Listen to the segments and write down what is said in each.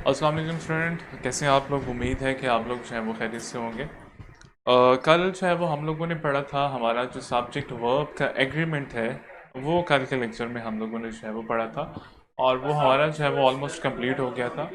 अस्सलाम वालेकुम स्टूडेंट, कैसे हैं आप लोग। उम्मीद है कि आप लोग जो है वो खैरियत से होंगे। कल जो है वो हम लोगों ने पढ़ा था, हमारा जो सब्जेक्ट वर्ब का एग्रीमेंट है वो कल के लेक्चर में हम लोगों ने जो है वो पढ़ा था और वो हमारा जो है वो ऑलमोस्ट कंप्लीट हो गया था।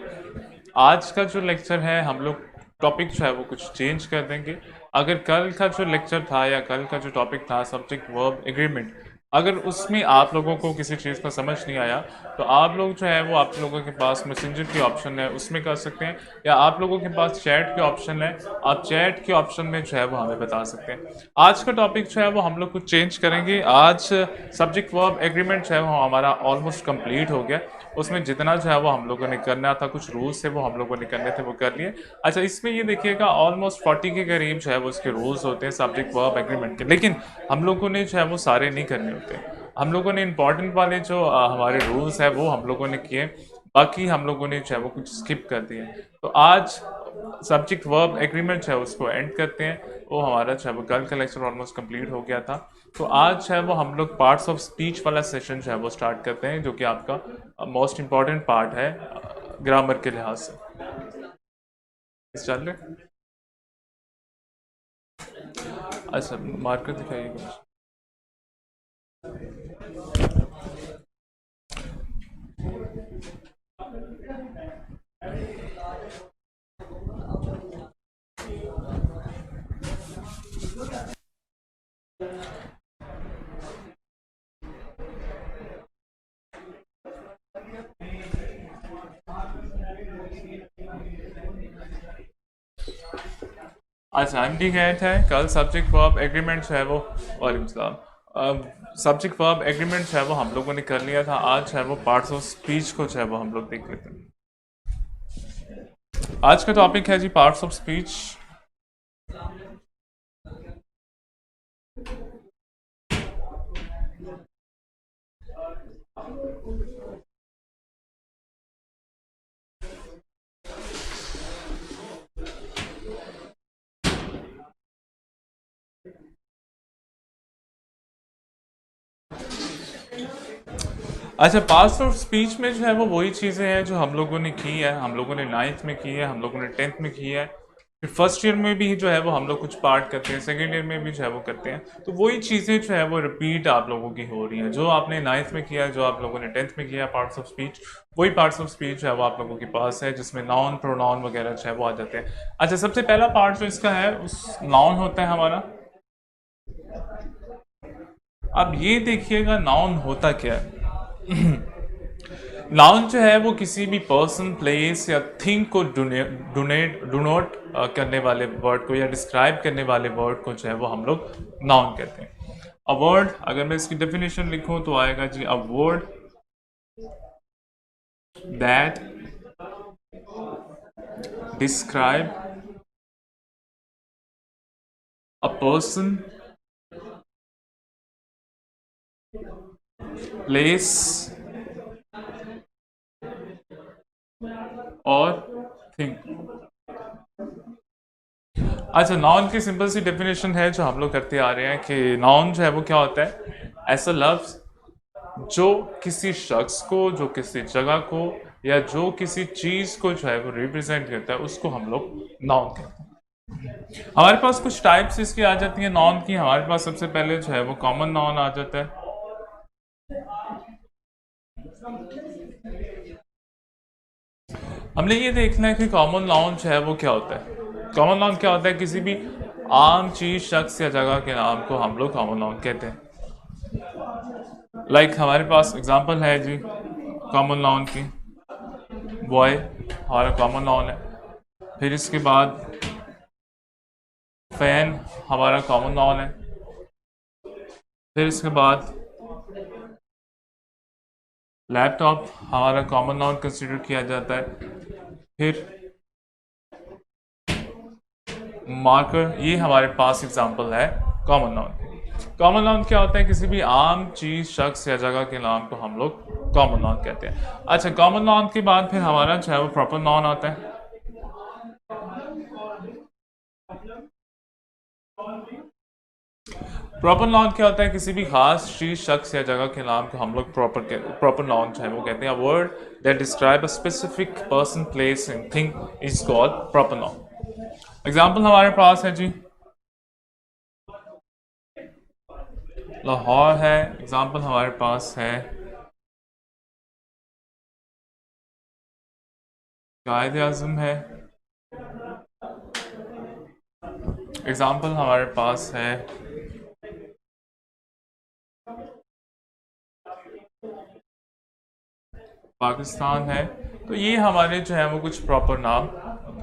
आज का जो लेक्चर है हम लोग टॉपिक जो है वो कुछ चेंज कर देंगे। अगर कल का जो लेक्चर था या कल का जो टॉपिक था सब्जेक्ट वर्ब एग्रीमेंट, अगर उसमें आप लोगों को किसी चीज़ का समझ नहीं आया तो आप लोग जो है वो आप लोगों के पास मैसेंजर की ऑप्शन है उसमें कर सकते हैं, या आप लोगों के पास चैट के ऑप्शन है, आप चैट के ऑप्शन में जो है वो हमें बता सकते हैं। आज का टॉपिक जो है वो हम लोग कुछ चेंज करेंगे। आज सब्जेक्ट वर्ब एग्रीमेंट जो है वो हमारा ऑलमोस्ट कंप्लीट हो गया। उसमें जितना जो है वो हम लोगों ने करना था, कुछ रूल्स थे वो हम लोगों ने करने थे वो कर लिए। अच्छा, इसमें ये देखिएगा ऑलमोस्ट 40 के करीब जो है वो इसके रूल्स होते हैं सब्जेक्ट वर्ब एग्रीमेंट के, लेकिन हम लोगों ने जो है वो सारे नहीं करने होते। हम लोगों ने इंपॉर्टेंट वाले जो हमारे रूल्स है वो हम लोगों ने किए, बाकी हम लोगों ने जो है वो कुछ स्किप कर दिए। तो आज सब्जेक्ट वर्ब एग्रीमेंट है उसको एंड करते हैं। वो हमारा जो है वो कल का लेक्चर ऑलमोस्ट कंप्लीट हो गया था। तो आज जो है वो हम लोग पार्ट्स ऑफ स्पीच वाला सेशन जो है वो स्टार्ट करते हैं, जो कि आपका मोस्ट इम्पॉर्टेंट पार्ट है ग्रामर के लिहाज से। चल रहे, अच्छा मार्कर दिखाइए कुछ। अच्छा, एमडी कहते हैं कल सब्जेक्ट वर्ब एग्रीमेंट जो है वो, वालेकुम सलाम, सब्जेक्ट वर्ब एग्रीमेंट जो है वो हम लोगों ने कर लिया था। आज जो है वो पार्ट्स ऑफ स्पीच को जो है वो हम लोग देख लेते हैं। आज का टॉपिक है जी पार्ट्स ऑफ स्पीच। अच्छा, पार्ट्स ऑफ स्पीच में जो है वो वही चीज़ें हैं जो हम लोगों ने की है, हम लोगों ने नाइन्थ में की है, हम लोगों ने टेंथ में की है, फिर फर्स्ट ईयर में भी जो है वो हम लोग कुछ पार्ट करते हैं, सेकेंड ईयर में भी जो है वो करते हैं। तो वही चीज़ें जो है वो रिपीट आप लोगों की हो रही हैं, जो आपने नाइन्थ में किया, जो आप लोगों ने टेंथ में किया पार्ट्स ऑफ स्पीच, वही पार्ट्स ऑफ स्पीच जो है वो आप लोगों के पास है, जिसमें नाउन प्रोनाउन वगैरह जो है वो आ जाते हैं। अच्छा, सबसे पहला पार्ट जो इसका है उस नाउन होता है हमारा। अब ये देखिएगा नाउन होता क्या है। नाउन जो है वो किसी भी पर्सन, प्लेस या थिंग को डोनेट करने वाले वर्ड को या डिस्क्राइब करने वाले वर्ड को जो है वो हम लोग नाउन कहते हैं। अ वर्ड, अगर मैं इसकी डेफिनेशन लिखूं तो आएगा जी, a word that describe a person, place और थिंग। अच्छा, नाउन की सिंपल सी डेफिनेशन है जो हम लोग करते आ रहे हैं कि नाउन जो है वो क्या होता है, ऐसा लफ्ज जो किसी शख्स को, जो किसी जगह को या जो किसी चीज को जो है वो रिप्रेजेंट करता है, उसको हम लोग नाउन कहते हैं। हमारे पास कुछ टाइप्स इसकी आ जाती हैं नाउन की। हमारे पास सबसे पहले जो है वो कॉमन नाउन आ जाता है। हमने ये देखना है कि कॉमन नाउन जो है वो क्या होता है। कॉमन नाउन क्या होता है, किसी भी आम चीज, शख्स या जगह के नाम को हम लोग कॉमन नाउन कहते हैं। हमारे पास एग्जांपल है जी कॉमन नाउन की, बॉय हमारा कॉमन नाउन है। फिर इसके बाद फैन हमारा कॉमन नाउन है। फिर इसके बाद लैपटॉप हमारा कॉमन नाउन कंसिडर किया जाता है। फिर मार्कर, ये हमारे पास एग्जांपल है कॉमन नाउन। कॉमन नाउन क्या होता है, किसी भी आम चीज, शख्स या जगह के नाम को हम लोग कॉमन नाउन कहते हैं। अच्छा, कॉमन नाउन के बाद फिर हमारा जो है वो प्रॉपर नाउन आता है। प्रॉपर नाउन क्या होता है? किसी भी खास चीज, शख्स या जगह के नाम को हम लोग प्रॉपर नाउन जो है वो कहते हैं। Word that describe a specific person, place and thing is called proper noun. Example हमारे पास है जी, लाहौर है। एग्जाम्पल हमारे पास है कायद आज़म है। एग्जाम्पल हमारे पास है पाकिस्तान है। तो ये हमारे जो है वो कुछ प्रॉपर नाम,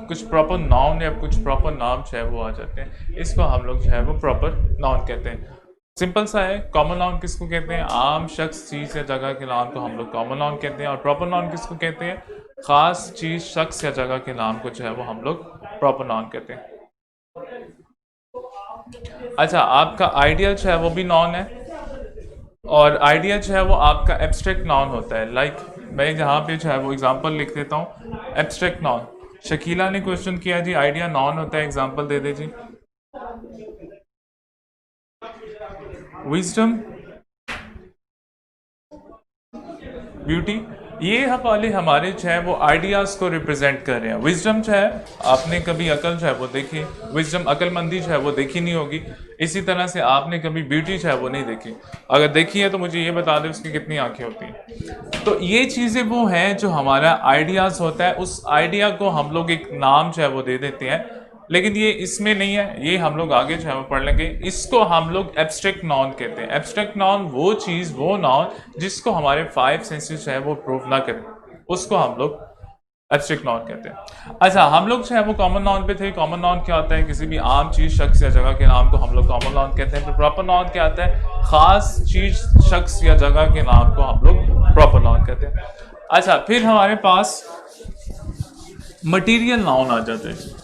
कुछ प्रॉपर नाउन या कुछ प्रॉपर नाम जो है वो आ जाते हैं। इसको हम लोग जो है वो प्रॉपर नाउन कहते हैं। सिंपल सा है। कॉमन नाउन किसको कहते हैं? आम शख्स, चीज़ या जगह के नाम को हम लोग कॉमन नाउन कहते हैं। और प्रॉपर नाउन किसको कहते हैं? खास चीज़, शख्स या जगह के नाम को जो है वो हम लोग प्रॉपर नाउन कहते हैं। अच्छा, आपका आइडिया जो है वो भी नाउन है, और आइडिया जो है वो आपका एब्स्ट्रैक्ट नाउन होता है। लाइक मैं यहाँ पे जो है वो एग्जांपल लिख देता हूँ, एब्स्ट्रैक्ट नाउन। शकीला ने क्वेश्चन किया जी, आइडिया नाउन होता है, एग्जांपल दे दे जी। विजडम, ब्यूटी, ये वाले हमारे जो है वो आइडियाज़ को रिप्रेजेंट कर रहे हैं। विजडम जो है, आपने कभी अकल जो है वो देखी, विजडम अकलमंदी जो है वो देखी नहीं होगी। इसी तरह से आपने कभी ब्यूटी जो है वो नहीं देखी। अगर देखी है तो मुझे ये बता दें उसकी कितनी आंखें होती हैं। तो ये चीज़ें वो हैं जो हमारा आइडियाज़ होता है। उस आइडिया को हम लोग एक नाम जो है वो दे देते हैं, लेकिन ये इसमें नहीं है, ये हम लोग आगे जो है वो पढ़ लेंगे। इसको हम लोग एब्स्ट्रैक्ट नॉन कहते हैं। एब्स्ट्रैक्ट नॉन वो चीज़, वो नॉन जिसको हमारे 5 सेंसेस है वो प्रूव ना करें, उसको हम लोग एब्स्ट्रैक्ट नॉन कहते हैं। अच्छा, हम लोग जो है वो कॉमन नॉन पे थे। कॉमन नॉन क्या होता है? किसी भी आम चीज़, शख्स या जगह के नाम को हम लोग कॉमन नॉन कहते हैं। फिर प्रॉपर नॉन क्या आता है? खास चीज़, शख्स या जगह के नाम को हम लोग प्रॉपर नॉन कहते हैं। अच्छा, फिर हमारे पास मटीरियल नाउन आ जाते हैं।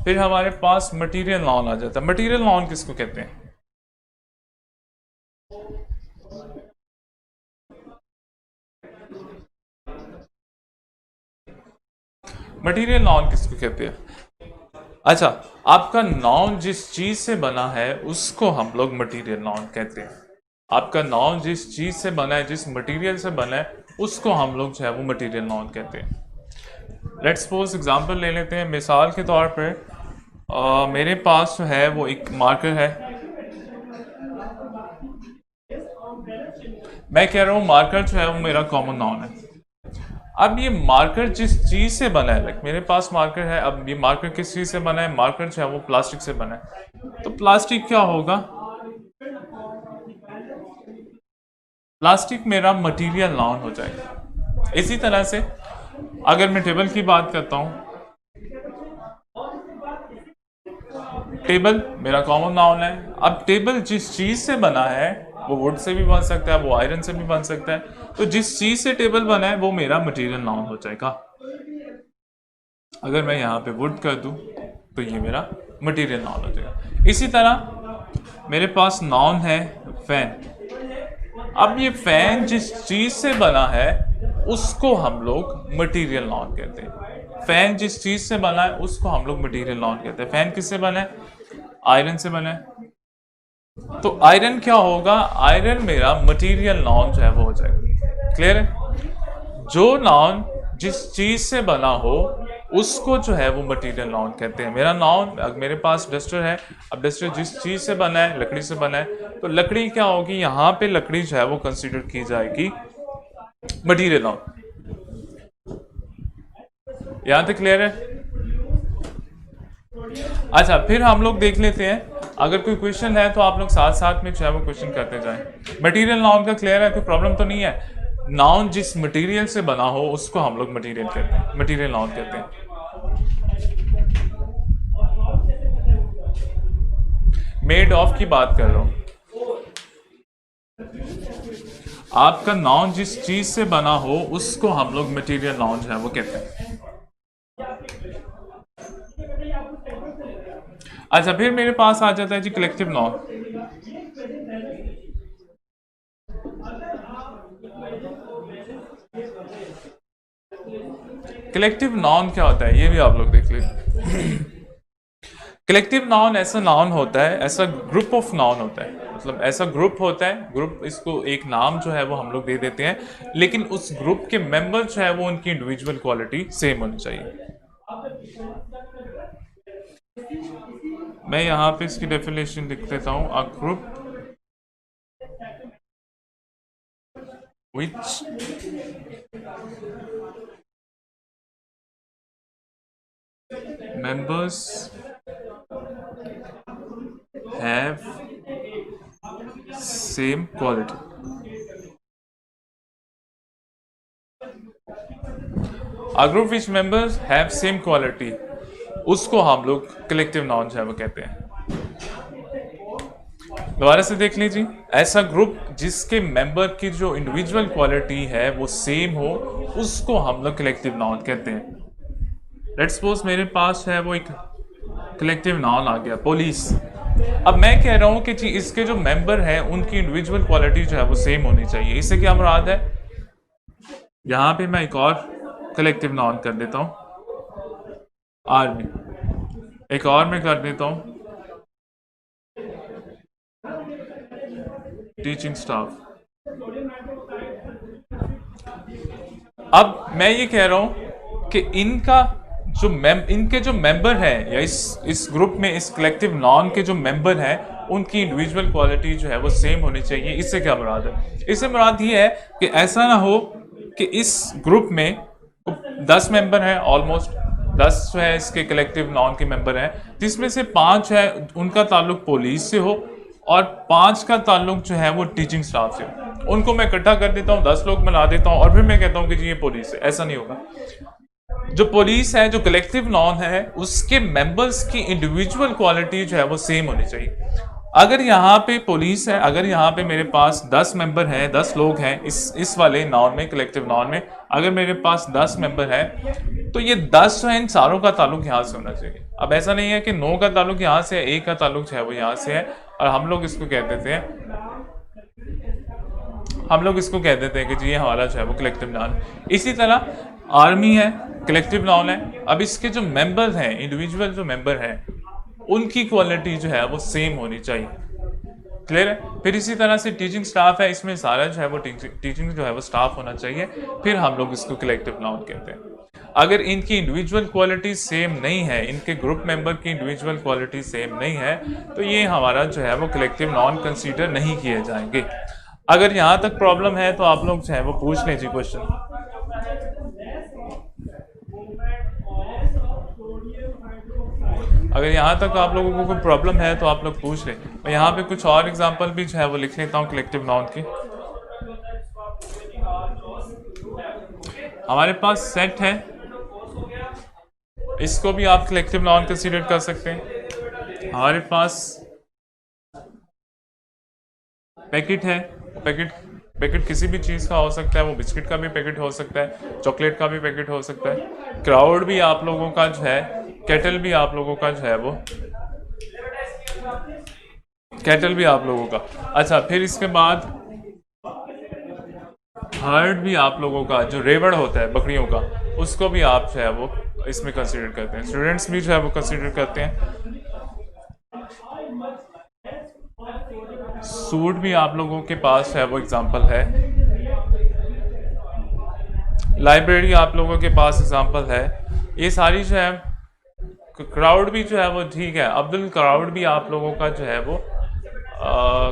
फिर हमारे पास मटेरियल नाउन आ जाता है। मटेरियल नाउन किसको कहते हैं? मटेरियल नाउन किसको कहते हैं? अच्छा, आपका नाउन जिस चीज से बना है उसको हम लोग मटेरियल नाउन कहते हैं। आपका नाउन जिस चीज से बना है, जिस मटेरियल से बना है, उसको हम लोग जो है वो मटेरियल नाउन कहते हैं। लेट्स सपोज एग्जांपल ले लेते हैं। मिसाल के तौर पर मेरे पास जो है वो एक मार्कर है। मैं कह रहा हूँ मार्कर जो है वो मेरा कॉमन नाउन है। अब ये मार्कर जिस चीज से बना है, लाइक मेरे पास मार्कर है, अब ये मार्कर किस चीज से बना है? मार्कर जो है वो प्लास्टिक से बना है। तो प्लास्टिक क्या होगा? प्लास्टिक मेरा मटेरियल नाउन हो जाएगा। इसी तरह से अगर मैं टेबल की बात करता हूँ, टेबल मेरा कॉमन नाउन है। अब टेबल जिस चीज से बना है, वो वुड से भी बन सकता है, वो आयरन से भी बन सकता है। तो जिस चीज से टेबल बना है वो मेरा मटेरियल नाउन हो जाएगा। अगर मैं यहाँ पे वुड कर दूं तो ये मेरा मटेरियल नाउन हो जाएगा। इसी तरह मेरे पास नाउन है फैन। अब ये फैन जिस चीज से बना है उसको हम लोग मटेरियल नाउन कहते हैं। फैन जिस चीज से बना है उसको हम लोग मटेरियल नाउन कहते हैं। फैन किससे बना है? आयरन से बना है। तो आयरन क्या होगा? आयरन मेरा मटेरियल नाउन जो है वो हो जाएगा। क्लियर है? जो नाउन जिस चीज से बना हो उसको जो है वो मटेरियल नाउन कहते हैं। मेरा नाउन, मेरे पास डस्टर है। अब डस्टर जिस चीज से बना है, लकड़ी से बना है, तो लकड़ी क्या होगी? यहाँ पे लकड़ी जो है वो कंसीडर की जाएगी मटेरियल नाउन। यहां तक क्लियर है? अच्छा, फिर हम लोग देख लेते हैं। अगर कोई क्वेश्चन है तो आप लोग साथ साथ में जो है वो क्वेश्चन करते जाएं। मटेरियल नाउन का क्लियर है? कोई प्रॉब्लम तो नहीं है? नाउन जिस मटेरियल से बना हो उसको हम लोग मटेरियल कहते हैं, मटेरियल नाउन कहते हैं। मेड ऑफ की बात कर रहा हूं। आपका नाउन जिस चीज से बना हो उसको हम लोग मटेरियल नाउन जो है वो कहते हैं। अच्छा, फिर मेरे पास आ जाता है जी कलेक्टिव नाउन। कलेक्टिव नाउन क्या होता है ये भी आप लोग देख लीजिए। कलेक्टिव नाउन ऐसा नाउन होता है, ऐसा ग्रुप ऑफ नाउन होता है, मतलब ऐसा ग्रुप होता है, ग्रुप इसको एक नाम जो है वो हम लोग दे देते हैं, लेकिन उस ग्रुप के मेंबर जो है वो उनकी इंडिविजुअल क्वालिटी सेम होनी चाहिए। मैं यहाँ पे इसकी डेफिनेशन लिख देता हूँ, a group which members have same quality। A group which members have same quality, उसको हम लोग कलेक्टिव नाउन जो है वो कहते हैं। दोबारा से देख लीजिए, ऐसा ग्रुप जिसके मेंबर की जो इंडिविजुअल क्वालिटी है वो सेम हो, उसको हम लोग कलेक्टिव नाउन कहते हैं। लेट्स सपोज मेरे पास है वो एक कलेक्टिव नाउन आ गया, पुलिस। अब मैं कह रहा हूं कि जी इसके जो मेंबर हैं उनकी इंडिविजुअल क्वालिटी जो है वो सेम होनी चाहिए। इससे क्या मुराद है, यहां पे मैं एक और कलेक्टिव नाउन कर देता हूं, आर्मी। एक और मैं कर देता हूं, टीचिंग स्टाफ। अब मैं ये कह रहा हूं कि इनके जो मेंबर हैं, या इस ग्रुप में इस कलेक्टिव नॉन के जो मेंबर हैं उनकी इंडिविजुअल क्वालिटी जो है वो सेम होनी चाहिए। इससे क्या मुराद है, इससे मुराद ये है कि ऐसा ना हो कि इस ग्रुप में 10 मेंबर हैं, ऑलमोस्ट 10 जो है इसके कलेक्टिव नॉन के मेंबर हैं, जिसमें से 5 है उनका ताल्लुक पुलिस से हो और 5 का ताल्लुक जो है वो टीचिंग स्टाफ से हो। उनको मैं इकट्ठा कर देता हूँ, 10 लोग मिला देता हूँ और फिर मैं कहता हूँ कि जी ये पुलिस है। ऐसा नहीं होगा। जो पुलिस है, जो कलेक्टिव नॉन है, उसके मेंबर्स की इंडिविजुअल क्वालिटी जो है वो सेम होनी चाहिए। अगर यहाँ पे पुलिस है, अगर यहाँ पे मेरे पास 10 मेंबर हैं, 10 लोग हैं इस वाले नॉन में, कलेक्टिव नॉन में अगर मेरे पास 10 मेंबर है, तो ये 10 जो है इन सारों का ताल्लुक यहाँ से होना चाहिए। अब ऐसा नहीं है कि 9 का ताल्लुक यहाँ से है, 1 का ताल्लुक जो है वो यहाँ से है, और हम लोग इसको कह देते हैं कि जी ये हमारा जो है वो कलेक्टिव नॉन। इसी तरह आर्मी है, कलेक्टिव नाउन है। अब इसके जो मेंबर हैं, इंडिविजुअल जो मेंबर हैं, उनकी क्वालिटी जो है वो सेम होनी चाहिए। क्लियर है। फिर इसी तरह से टीचिंग स्टाफ है, इसमें सारा जो है वो टीचिंग जो है वो स्टाफ होना चाहिए। फिर हम लोग इसको कलेक्टिव नाउन कहते हैं। अगर इनकी इंडिविजुअल क्वालिटी सेम नहीं है, इनके ग्रुप मेंबर की इंडिविजुअल क्वालिटी सेम नहीं है, तो ये हमारा जो है वो कलेक्टिव नाउन कंसीडर नहीं किए जाएंगे। अगर यहाँ तक प्रॉब्लम है तो आप लोग जो है वो पूछ लीजिए क्वेश्चन। अगर यहाँ तक आप लोगों को कोई प्रॉब्लम है तो आप लोग पूछ लें। मैं यहाँ पे कुछ और एग्जांपल भी जो है वो लिख लेता हूँ कलेक्टिव नाउन की। हमारे पास सेट है, इसको भी आप कलेक्टिव नाउन कंसीडर कर सकते हैं। हमारे पास पैकेट है, पैकेट किसी भी चीज़ का हो सकता है, वो बिस्किट का भी पैकेट हो सकता है, चॉकलेट का भी पैकेट हो सकता है। क्राउड भी आप लोगों का जो है, कैटल भी आप लोगों का जो है वो, कैटल भी आप लोगों का। अच्छा, फिर इसके बाद हर्ड भी आप लोगों का, जो रेवड़ होता है बकरियों का, उसको भी आप जो है वो इसमें कंसीडर करते हैं। स्टूडेंट्स भी जो है वो कंसीडर करते हैं। सूट भी आप लोगों के पास है वो एग्जांपल है। लाइब्रेरी आप लोगों के पास एग्जांपल है। ये सारी जो है, क्राउड भी जो है वो ठीक है, अब्दुल क्राउड भी आप लोगों का जो है वो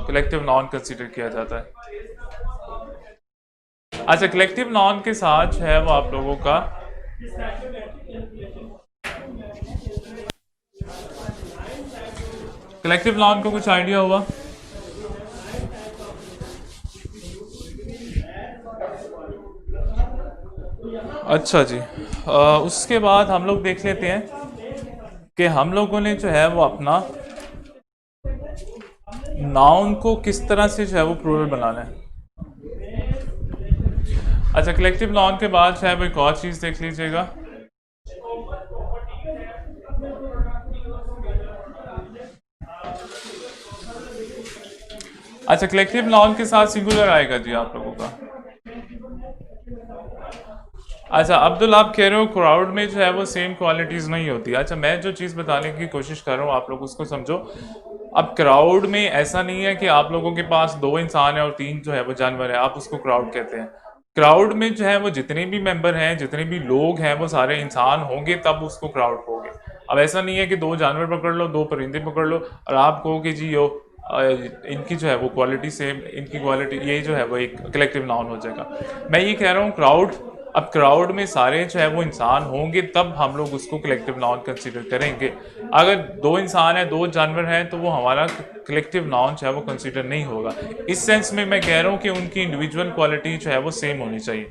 कलेक्टिव नॉन कंसीडर किया जाता है। अच्छा, कलेक्टिव नॉन के साथ जो है वो आप लोगों का कलेक्टिव नॉन को कुछ आइडिया हुआ? अच्छा जी, उसके बाद हम लोग देख लेते हैं कि हम लोगों ने जो है वो अपना नाउन को किस तरह से जो है वो प्लूरल बनाना है। अच्छा, कलेक्टिव नाउन के बाद जो है वो एक और चीज़ देख लीजिएगा। अच्छा, कलेक्टिव नाउन के साथ सिंगुलर आएगा जी आप लोगों का। अच्छा अब्दुल, आप कह रहे हो क्राउड में जो है वो सेम क्वालिटीज नहीं होती। अच्छा, मैं जो चीज़ बताने की कोशिश कर रहा हूँ आप लोग उसको समझो। अब क्राउड में ऐसा नहीं है कि आप लोगों के पास दो इंसान है और तीन जो है वो जानवर है, आप उसको क्राउड कहते हैं। क्राउड में जो है वो जितने भी मेंबर हैं, जितने भी लोग हैं, वो सारे इंसान होंगे तब उसको क्राउड कहोगे। अब ऐसा नहीं है कि दो जानवर पकड़ लो, दो परिंदे पकड़ लो और आप कहो कि जी यो इनकी जो है वो क्वालिटी सेम, इनकी क्वालिटी, ये जो है वो एक कलेक्टिव नाउन हो जाएगा। मैं ये कह रहा हूँ क्राउड, अब क्राउड में सारे जो है वो इंसान होंगे तब हम लोग उसको कलेक्टिव नाउन कंसीडर करेंगे। अगर दो इंसान है, दो जानवर हैं, तो वो हमारा कलेक्टिव नाउन जो है वो कंसीडर नहीं होगा। इस सेंस में मैं कह रहा हूँ कि उनकी इंडिविजुअल क्वालिटी जो है वो सेम होनी चाहिए।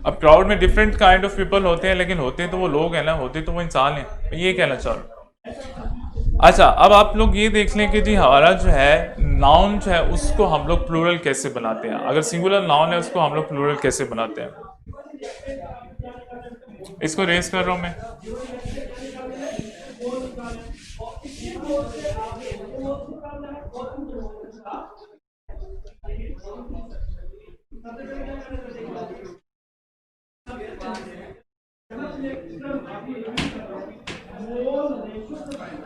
अब क्राउड में डिफरेंट काइंड ऑफ पीपल होते हैं, लेकिन होते तो वो लोग हैं ना, होते तो वो इंसान हैं। मैं ये कहना चाह रहा हूँ। अच्छा, अब आप लोग ये देख लें कि जी हमारा जो है नाउन जो है उसको हम लोग प्लूरल कैसे बनाते हैं। अगर सिंगुलर नाउन है उसको हम लोग प्लूरल कैसे बनाते हैं, इसको रेस कर रहा हूं मैं।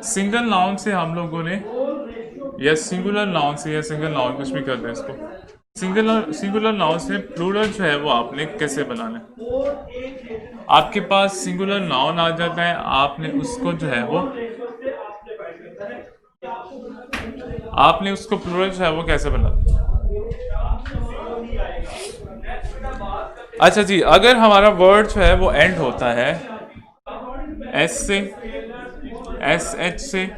सिंगल नाउन से हम लोगों ने, या सिंगुलर नाउन से या सिंगल नाउन, कुछ भी कर दें इसको, सिंगुलर सिंगुलर नाउन से प्लूरल जो है वो आपने कैसे बनाना है। आपके पास सिंगुलर नाउन आ जाता है, आपने उसको जो है वो, आपने उसको प्लूरल जो है वो कैसे बनाना। अच्छा जी, अगर हमारा वर्ड जो है वो एंड होता है एस से, एस एच से,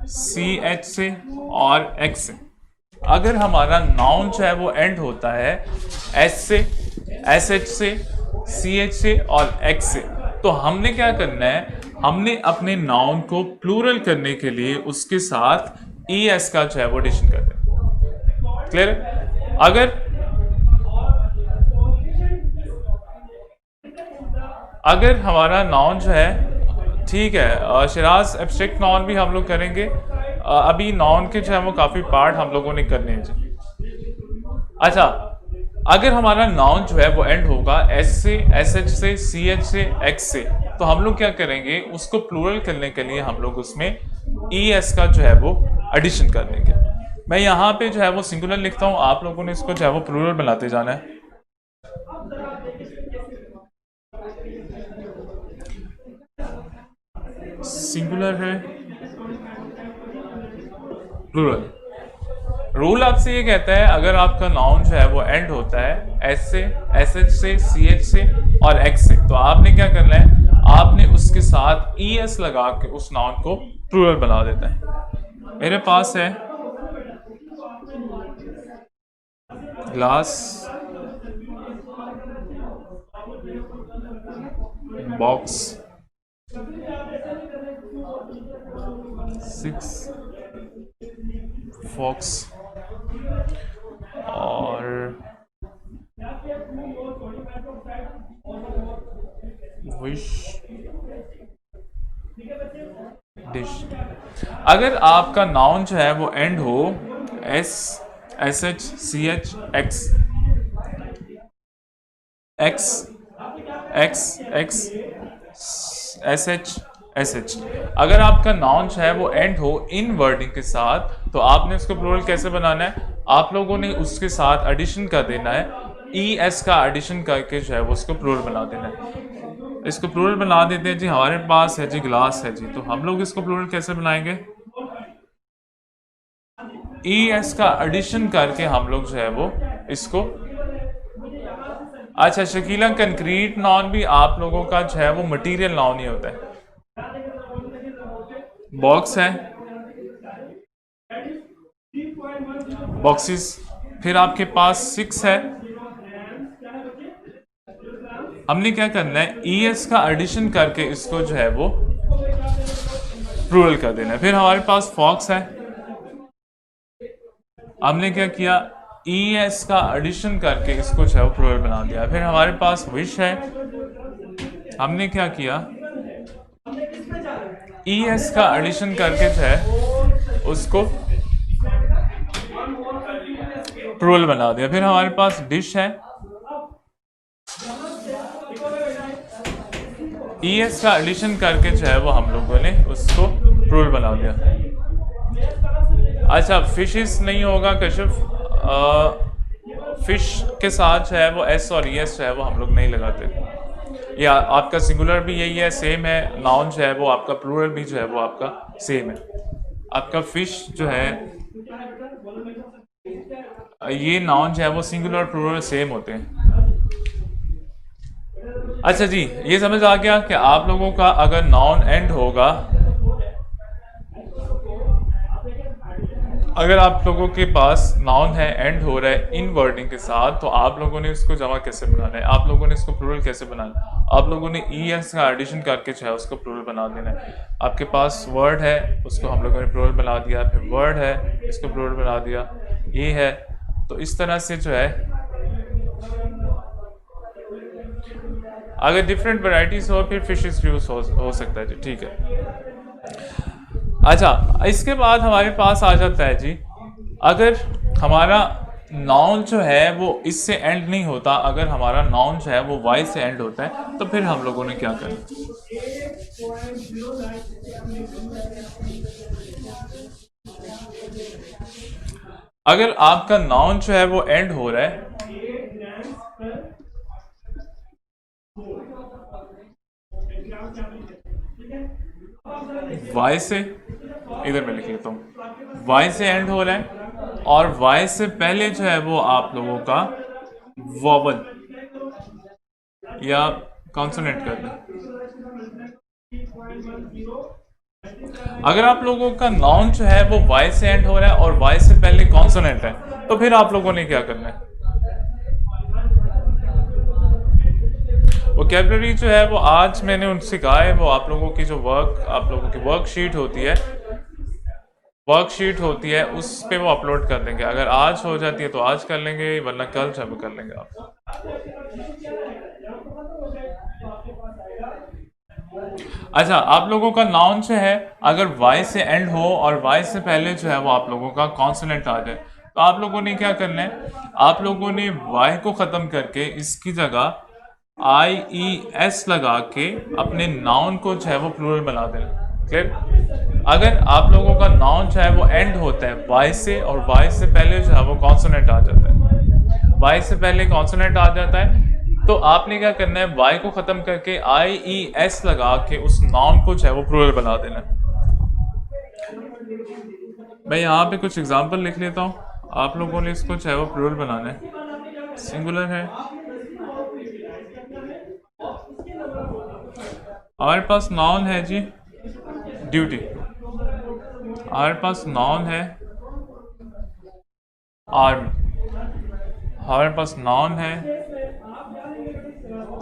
सी एच से और एक्स से, अगर हमारा नाउन जो है वो एंड होता है एस से, एस एच से, सी एच से और एक्स से, तो हमने क्या करना है, हमने अपने नाउन को प्लूरल करने के लिए उसके साथ ई एस का जो है वो एडिशन कर दें। क्लियर? अगर अगर हमारा नाउन जो है, ठीक है शिराज, एब्स्ट्रैक्ट नाउन भी हम लोग करेंगे। अभी नाउन के जो है वो काफ़ी पार्ट हम लोगों ने करने हैं जी। अच्छा, अगर हमारा नाउन जो है वो एंड होगा एस से, एस एच से, सी एच से, एक्स से, तो हम लोग क्या करेंगे, उसको प्लूरल करने के लिए हम लोग उसमें ई एस का जो है वो एडिशन कर देंगे। मैं यहाँ पे जो है वो सिंगुलर लिखता हूँ, आप लोगों ने इसको जो है वो प्लूरल बनाते जाना है। सिंगुलर है प्लूरल। रूल आपसे ये कहता है अगर आपका नाउन जो है वो एंड होता है एस से, एस एच से, सी एच से और एक्स से, तो आपने क्या करना है, आपने उसके साथ ई एस लगा के उस नाउन को प्लूरल बना देता है। मेरे पास है ग्लास, बॉक्स, 6 फॉक्स और विश डिश। अगर आपका नाउन जो है वो एंड हो S, S H, C H, X, X, X, X, S H, S H, अगर आपका नाउन जो है वो एंड हो इन वर्डिंग के साथ, तो आपने उसको प्लूरल कैसे बनाना है, आप लोगों ने उसके साथ एडिशन कर देना है, ई एस का एडिशन करके जो है वो उसको प्लूरल बना देना है। इसको प्लूरल बना देते हैं जी। हमारे पास है जी ग्लास है जी, तो हम लोग इसको प्लूरल कैसे बनाएंगे, ई एस का एडिशन करके हम लोग जो है वो इसको। अच्छा शकीला, कंक्रीट नाउन भी आप लोगों का जो है वो मटेरियल नाउन ही होता है। बॉक्स है, बॉक्सेस, फिर आपके पास 6 है, हमने क्या करना है, ई एस का एडिशन करके इसको जो है वो प्लूरल कर देना है। फिर हमारे पास फॉक्स है, हमने क्या किया, ई एस का एडिशन करके इसको जो है वो प्लूरल बना दिया। फिर हमारे पास विश है, हमने क्या किया, ई एस का एडिशन करके जो है उसको प्लूरल बना दिया। फिर हमारे पास डिश है, ES का एडिशन करके जो है वो हम लोगों ने उसको प्लूरल बना दिया। अच्छा, फिशेस नहीं होगा कशिफ, फिश के साथ जो है वो एस और ES जो है वो हम लोग नहीं लगाते। या आपका सिंगुलर भी यही है, सेम है, नाउन जो है वो आपका, प्लूरल भी जो है वो आपका सेम है। आपका फिश जो है, ये नाउन जो है वो सिंगुलर और प्लूरल सेम होते हैं। अच्छा जी, ये समझ आ गया कि आप लोगों का अगर नाउन एंड होगा, अगर आप लोगों के पास नाउन है एंड हो रहा है इन वर्डिंग के साथ, तो आप लोगों ने इसको जमा कैसे बनाना है, आप लोगों ने इसको प्लूरल कैसे बनाना है, आप लोगों ने ES का एडिशन करके जो है उसको प्लूरल बना देना है। आपके पास वर्ड है, उसको हम लोगों ने प्लूरल बना दिया, फिर वर्ड है, इसको प्लूरल बना दिया, ये है। तो इस तरह से जो है, अगर डिफरेंट वैरायटीज हो फिर फिशेस यूज हो सकता है जी, ठीक है। अच्छा, इसके बाद हमारे पास आ जाता है जी, अगर हमारा नाउन जो है वो इससे एंड नहीं होता, अगर हमारा नाउन जो है वो वाई से एंड होता है, तो फिर हम लोगों ने क्या करना। अगर आपका नाउन जो है वो एंड हो रहा है वाई से, इधर मैं लिख लेता हूँ, वाई से एंड हो रहा है और वाई से पहले जो है वो आप लोगों का वॉवल या कॉन्सोनेंट कर दें। अगर आप लोगों का नाउन जो है वो वाई से एंड हो रहा है और वाई से पहले कॉन्सोनेंट है, तो फिर आप लोगों ने क्या करना है, वोकैबुलरी जो है वो आज मैंने उनसे कहा है, वो आप लोगों की जो आप लोगों की वर्कशीट होती है उस पे वो अपलोड कर देंगे। अगर आज हो जाती है तो आज कर लेंगे, वरना कल जब कर लेंगे आप। अच्छा, आप लोगों का नाउन जो है अगर वाई से एंड हो और वाई से पहले जो है वो आप लोगों का कॉन्सोनेंट आ जाए, तो आप लोगों ने क्या करना है, आप लोगों ने वाई को खत्म करके इसकी जगह IES लगा के अपने नाउन को जो है वो प्लूरल बना देना। क्लियर? अगर आप लोगों का नाउन जो है वो एंड होता है वाई से और वाई से पहले जो है वो कॉन्सोनेंट आ जाता है, वाई से पहले कॉन्सोनेंट आ जाता है, तो आपने क्या करना है, वाई को खत्म करके IES लगा के उस नाउन को जो है वो प्लूरल बना देना। मैं यहाँ पे कुछ एग्जांपल लिख लेता हूँ, आप लोगों ने इसको जो है वो प्लूरल बनाना है। सिंगुलर है, हमारे पास नाउन है जी ड्यूटी, हमारे पास नाउन है आर्म, हमारे पास नाउन है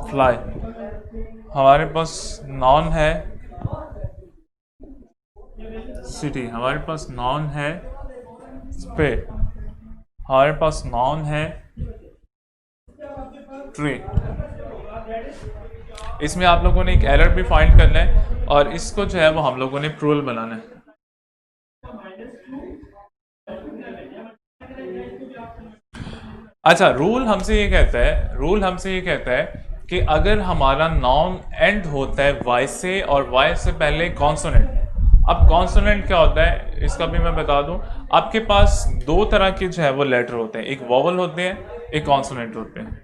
फ्लाई, हमारे पास नाउन है सिटी, हमारे पास नाउन है स्प्रे, हमारे पास नाउन है ट्री। इसमें आप लोगों ने एक एरर भी फाइंड करना है और इसको जो है वो हम लोगों ने प्लूरल बनाना है। अच्छा, रूल हमसे ये कहता है कि अगर हमारा नाउन एंड होता है वाई से और वाई से पहले कॉन्सोनेंट, अब कॉन्सोनेंट क्या होता है इसका भी मैं बता दूं, आपके पास दो तरह के जो है वो लेटर होते हैं, एक वॉवल होते हैं, एक कॉन्सोनेंट होते हैं।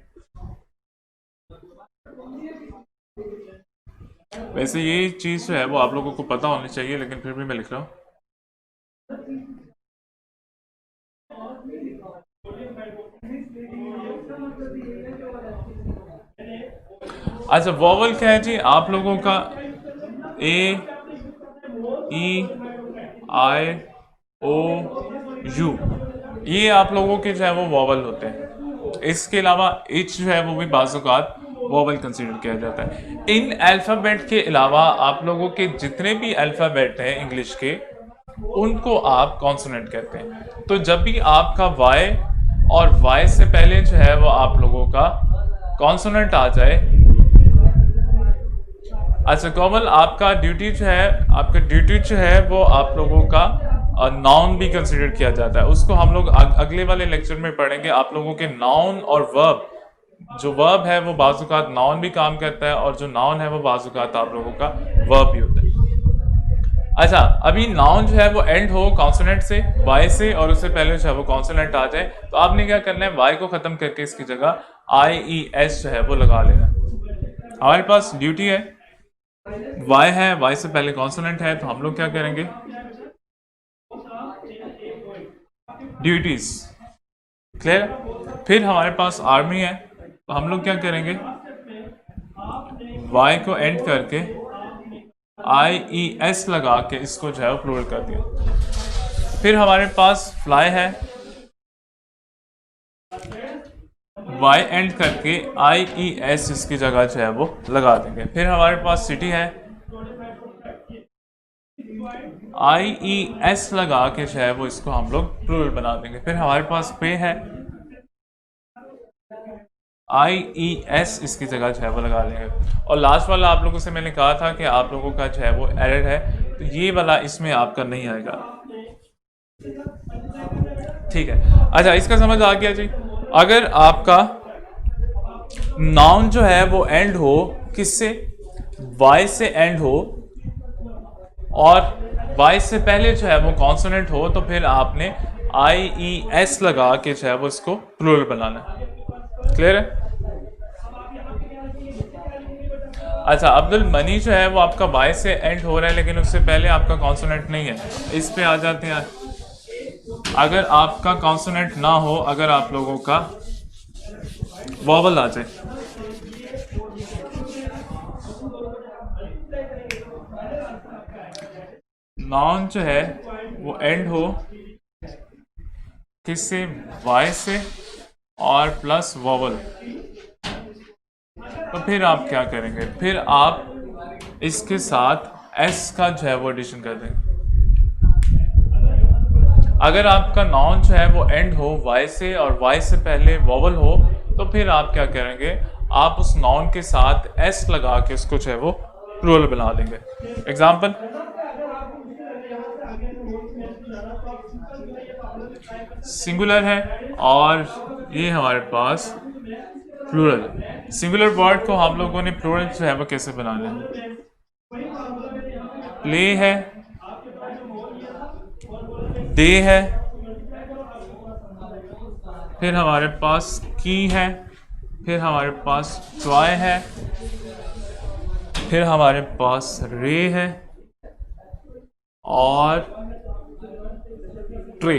वैसे ये चीज जो है वो आप लोगों को पता होनी चाहिए, लेकिन फिर भी मैं लिख रहा हूँ। अच्छा, वॉवल क्या है जी, आप लोगों का A E I O U, ये आप लोगों के जो है वो वॉवल होते हैं। इसके अलावा H जो है वो भी बाज़-औक़ात वॉवल कंसीडर किया जाता है। इन अल्फ़ाबेट के अलावा आप लोगों के जितने भी अल्फ़ाबेट हैं इंग्लिश के, उनको आप कॉन्सोनेंट कहते हैं। तो जब भी आपका Y और Y से पहले जो है वो आप लोगों का कॉन्सोनेंट आ जाए, अच्छा कोमल, आपका ड्यूटी जो है वो आप लोगों का नाउन भी कंसीडर किया जाता है। उसको हम लोग अगले वाले लेक्चर में पढ़ेंगे। आप लोगों के नाउन और वर्ब जो वर्ब है वो बाजुकात नाउन भी काम करता है, और जो नाउन है वो बाजुकात आप लोगों का वर्ब भी होता है। अच्छा, अभी नाउन जो है वो एंड हो कॉन्सोनेंट से, वाई से, और उससे पहले जो है वो कॉन्सोनेंट आ जाए, तो आपने क्या करना है, वाई को खत्म करके इसकी जगह आई ई एस जो है वो लगा लेना। हमारे पास ड्यूटी है, वाई है, वाई से पहले कॉन्सोनेंट है, तो हम लोग क्या करेंगे, ड्यूटीज। क्लियर। फिर हमारे पास आर्मी है, तो हम लोग क्या करेंगे, वाई को एंड करके आई ई एस लगा के इसको जो है वो प्लूरल कर दिया। फिर हमारे पास फ्लाई है, वाई एंड करके आई ई एस इसकी जगह जो है वो लगा देंगे। फिर हमारे पास सिटी है, आई ई एस लगा के जो है वो इसको हम लोग प्लूरल बना देंगे। फिर हमारे पास पे है, आई ई एस इसकी जगह जो है वो लगा लेंगे। और लास्ट वाला आप लोगों से मैंने कहा था कि आप लोगों का जो है वो एरर है, तो ये वाला इसमें आपका नहीं आएगा। ठीक है। अच्छा, इसका समझ आ गया जी। अगर आपका नाउन जो है वो एंड हो किससे, वाई से एंड हो, और वाई से पहले जो है वो कॉन्सोनेंट हो, तो फिर आपने आई ई एस लगा के जो है वो इसको प्लूरल बनाना है। क्लियर है। अच्छा, अब्दुल मनी जो है वो आपका वाई से एंड हो रहा है, लेकिन उससे पहले आपका कॉन्सोनेंट नहीं है। इस पे आ जाते हैं। अगर आपका कॉन्सोनेंट ना हो, अगर आप लोगों का वॉवल आ जाए, नाउन जो है वो एंड हो किससे, वाई से और प्लस वॉवल, तो फिर आप क्या करेंगे, फिर आप इसके साथ एस का जो है वो एडिशन कर देंगे। अगर आपका नाउन जो है वो एंड हो वाई से और वाई से पहले वॉवल हो, तो फिर आप क्या करेंगे, आप उस नाउन के साथ एस लगा के उसको जो है वो प्लूरल बना देंगे। एग्जाम्पल, सिंगुलर है और ये हमारे पास प्लूरल। सिंगुलर वर्ड को हम लोगों ने प्लूरल जो है वो कैसे बनाना है, प्ले है, डे है, फिर हमारे पास की है, फिर हमारे पास ट्राई है, फिर हमारे पास रे है और ट्रे।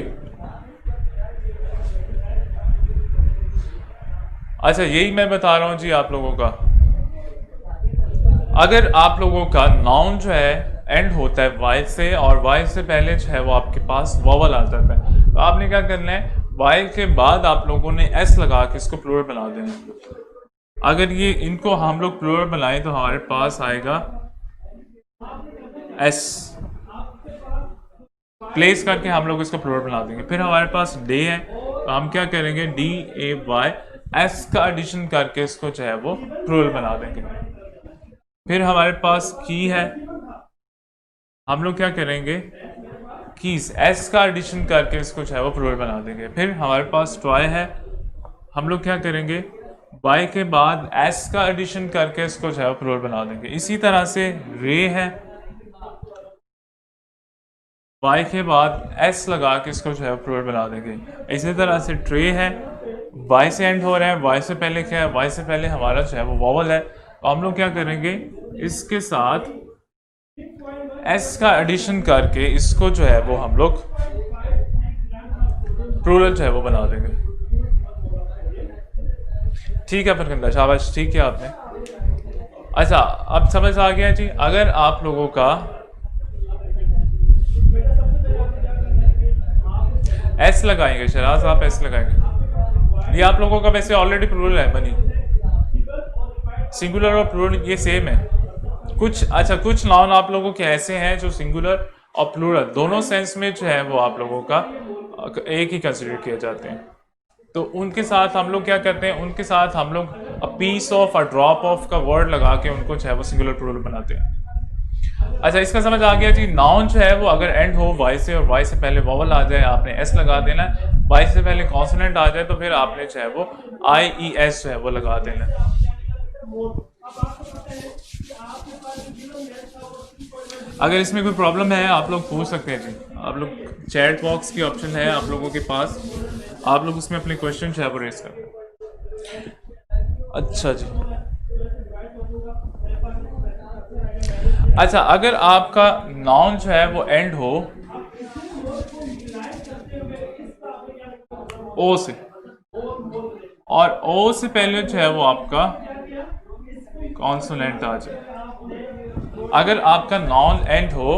अच्छा, यही मैं बता रहा हूं जी आप लोगों का। अगर आप लोगों का नाउन जो है एंड होता है वाई से और वाई से पहले जो है वो आपके पास वॉवल आ जाता है, तो आपने क्या करना है, वाई के बाद आप लोगों ने एस लगा के इसको प्लूरल बना देना है। अगर ये इनको हम लोग प्लूरल बनाएं तो हमारे पास आएगा एस, प्लेस करके हम लोग इसको प्लूरल बना देंगे। फिर हमारे पास डे है, तो हम क्या करेंगे, डी ए वाई एस का एडिशन करके इसको जो है वो प्लूरल बना देंगे। फिर हमारे पास की है, हम लोग क्या करेंगे, कीज एस का एडिशन करके इसको जो है वो प्लूरल बना देंगे। फिर हमारे पास ट्राई है, हम लोग क्या करेंगे, वाई के बाद एस का एडिशन करके इसको जो है वो प्लूरल बना देंगे। इसी तरह से रे है, वाई के बाद एस लगा के इसको जो है प्लूरल बना देंगे। इसी तरह से ट्रे है, वाई से एंड हो रहा है, वाई से पहले क्या है, वाई से पहले हमारा जो है वो वॉवल है, तो हम लोग क्या करेंगे, इसके साथ एस का एडिशन करके इसको जो है वो हम लोग प्लूरल जो है वो बना देंगे। ठीक है फरकंदा, शाबाश, ठीक है आपने। अच्छा, अब समझ आ गया जी। अगर आप लोगों का एस लगाएंगे, शराज आप एस लगाएंगे, ये आप लोगों का वैसे ऑलरेडी प्लूरल है बनी, सिंगुलर और प्लूरल ये सेम है। कुछ अच्छा, कुछ नाउन आप लोगों के ऐसे हैं जो सिंगुलर और प्लूरल दोनों सेंस में जो है वो आप लोगों का एक ही कंसिडर किए जाते हैं, तो उनके साथ हम लोग क्या करते हैं, उनके साथ हम लोग a piece of a drop off का वर्ड लगा के उनको जो है वो सिंगुलर प्लूरल बनाते हैं। अच्छा, इसका समझ आ गया जी। नाउन जो है वो अगर एंड हो वाई से और वाई से पहले वॉवल आ जाए, आपने एस लगा देना है। वाई से पहले कॉन्सोनेंट आ जाए तो फिर आपने जो है वो IES जो है वो लगा देना। अगर इसमें कोई प्रॉब्लम है आप लोग पूछ सकते हैं जी, आप लोग चैट बॉक्स की ऑप्शन है आप लोगों के पास, आप लोग उसमें अपने क्वेश्चन जो है वो रेज कर। अच्छा जी, अच्छा अगर आपका नाउन जो है वो एंड हो ओ से, और ओ से पहले जो है वो आपका कॉन्सोनेंट आ जाए, अगर आपका नॉन एंड हो,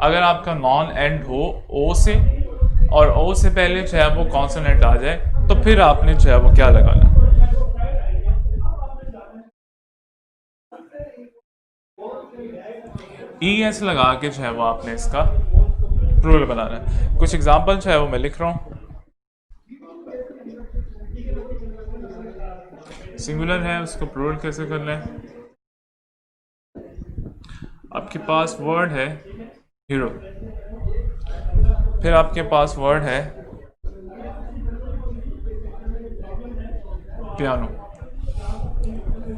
अगर आपका नॉन एंड हो ओ से, और ओ से पहले जो है वो कॉन्सोनेंट आ जाए, तो फिर आपने जो है वो क्या लगाना, ES लगा के जो है वो आपने इसका प्लूरल बनाना है। कुछ एग्जांपल जो है वो मैं लिख रहा हूँ। सिंगुलर है उसको प्लूरल कैसे करना है, आपके पास वर्ड है हीरो, फिर आपके पास वर्ड है पियानो,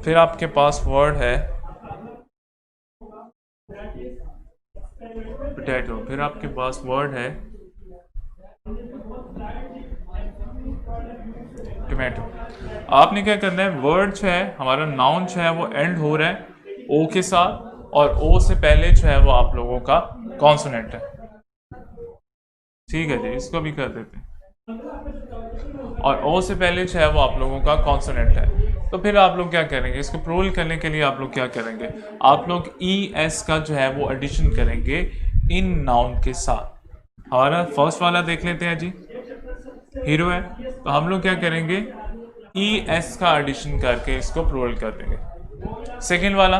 फिर आपके पास वर्ड है पोटैटो, फिर आपके पास वर्ड है टोमेटो। आपने क्या करना है, वर्ड जो है हमारा नाउन जो है वो एंड हो रहा है ओ के साथ, और ओ से पहले जो है वो आप लोगों का कॉन्सोनेंट है। ठीक है जी, इसको भी कर देते हैं, और ओ से पहले जो है वो आप लोगों का कॉन्सोनेंट है। तो फिर आप लोग क्या करेंगे, इसको प्रूव करने के लिए आप लोग क्या करेंगे, आप लोग ES का जो है वो एडिशन करेंगे इन नाउन के साथ। हमारा फर्स्ट वाला देख लेते हैं जी, हीरो है, तो हम लोग क्या करेंगे, ES का एडिशन करके इसको प्रूवल कर देंगे। सेकेंड वाला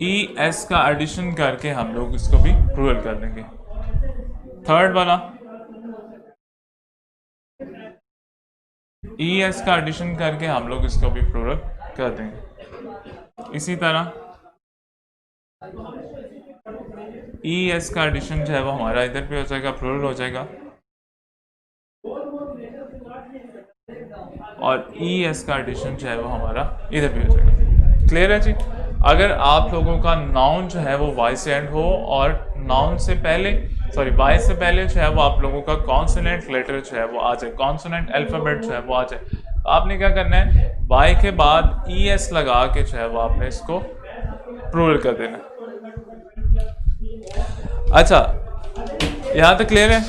ES का एडिशन करके हम लोग इसको भी प्रूवल कर देंगे। थर्ड वाला ES का एडिशन करके हम लोग इसको भी प्लूरल कर देंगे। इसी तरह ES का एडिशन जो है वो हमारा इधर पे हो जाएगा, प्लूरल हो जाएगा, और ES का एडिशन जो है वो हमारा इधर पे हो जाएगा। क्लियर है जी। अगर आप लोगों का नाउन जो है वो वाई से एंड हो, और नाउन से पहले, सॉरी वाई से पहले जो है वो आप लोगों का कॉन्सोनेंट लेटर जो है वो आ जाए, कॉन्सोनेंट अल्फाबेट जो है वो आ जाए, तो आपने क्या करना है, वाई के बाद ES लगा के जो है वो आपने इसको प्लूरल कर देना। अच्छा, यहाँ तक क्लियर है।